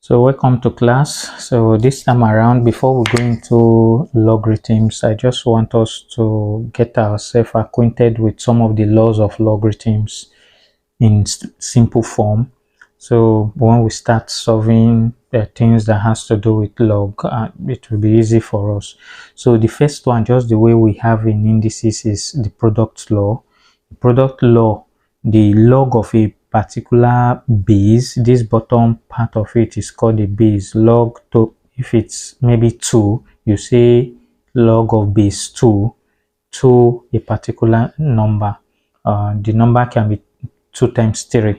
So welcome to class. So this time around, before we go into logarithms, I just want us to get ourselves acquainted with some of the laws of logarithms in simple form. So when we start solving things that has to do with log, it will be easy for us. So the first one, just the way we have in indices, is the product law. The product law, the log of a particular base, this bottom part of it is called a base. Log to, if it's maybe 2, you say log of base 2 to a particular number. The number can be 2 times 3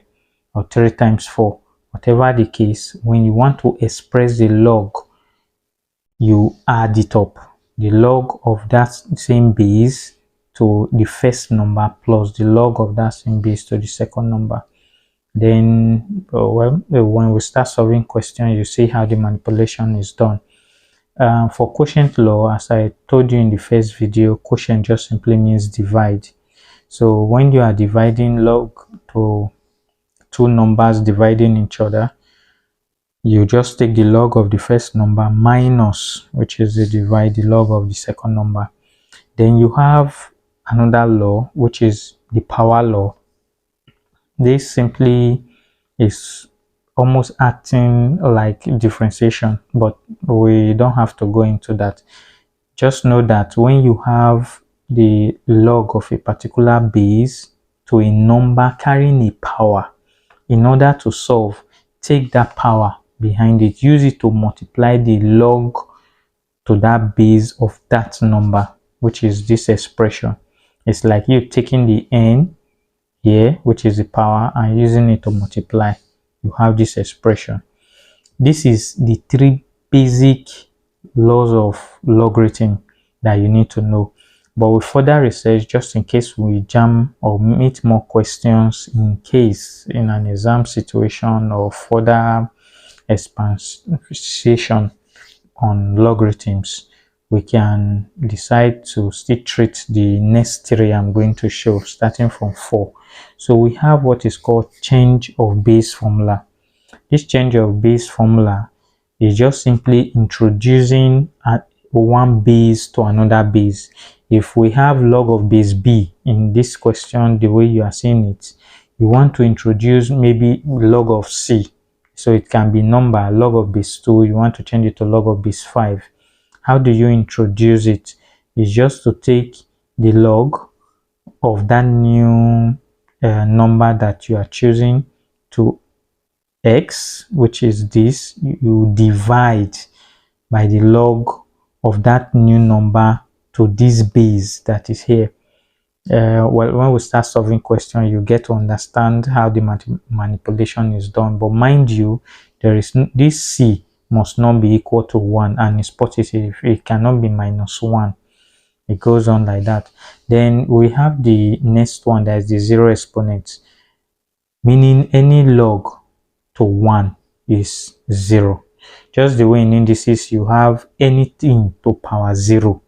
or 3 times 4, whatever the case. When you want to express the log, you add it up, the log of that same base to the first number plus the log of that same base to the second number. Then when we start solving questions, you see how the manipulation is done. For quotient law, as I told you in the first video, quotient just simply means divide. So when you are dividing log to two numbers dividing each other, you just take the log of the first number minus, which is the divide, the log of the second number. Then you have another law, which is the power law. This simply is almost acting like differentiation, but we don't have to go into that. Just know that when you have the log of a particular base to a number carrying a power, in order to solve, take that power behind it, use it to multiply the log to that base of that number, which is this expression. It's like you taking the n here, which is the power, and using it to multiply. You have this expression. This is the 3 basic laws of logarithm that you need to know. But with further research, just in case we jam or meet more questions in case in an exam situation or further expansion on logarithms, we can decide to still treat the next 3 I'm going to show, starting from 4. So we have what is called change of base formula. This change of base formula is just simply introducing one base to another base. If we have log of base b in this question, the way you are seeing it, you want to introduce maybe log of c. So it can be number, log of base 2, you want to change it to log of base 5. How do you introduce it? It's just to take the log of that new number that you are choosing to x, which is this. You divide by the log of that new number to this base that is here. Well, when we start solving questions, you get to understand how the manipulation is done. But mind you, there is this c must not be equal to 1, and it's positive. It cannot be minus 1. It goes on like that. Then we have the next one, that is the zero exponent, meaning any log to 1 is 0. Just the way in indices you have anything to power 0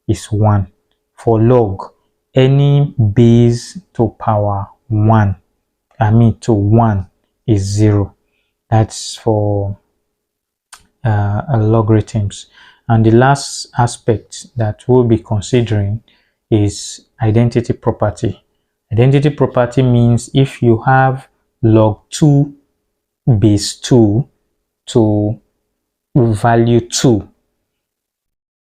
is 1. For log, any base to power 1, to 1 is 0. That's for logarithms. And the last aspect that we'll be considering is identity property. Identity property means if you have log 2 base 2 to value 2,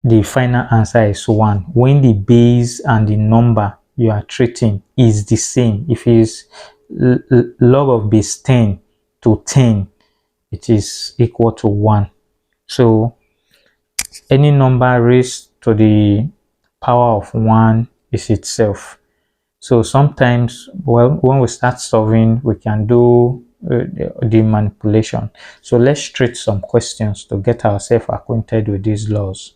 the final answer is 1 when the base and the number you are treating is the same. If it is log of base 10 to 10, it is equal to 1. So any number raised to the power of 1 is itself. So sometimes, well, when we start solving, we can do the manipulation. So let's treat some questions to get ourselves acquainted with these laws.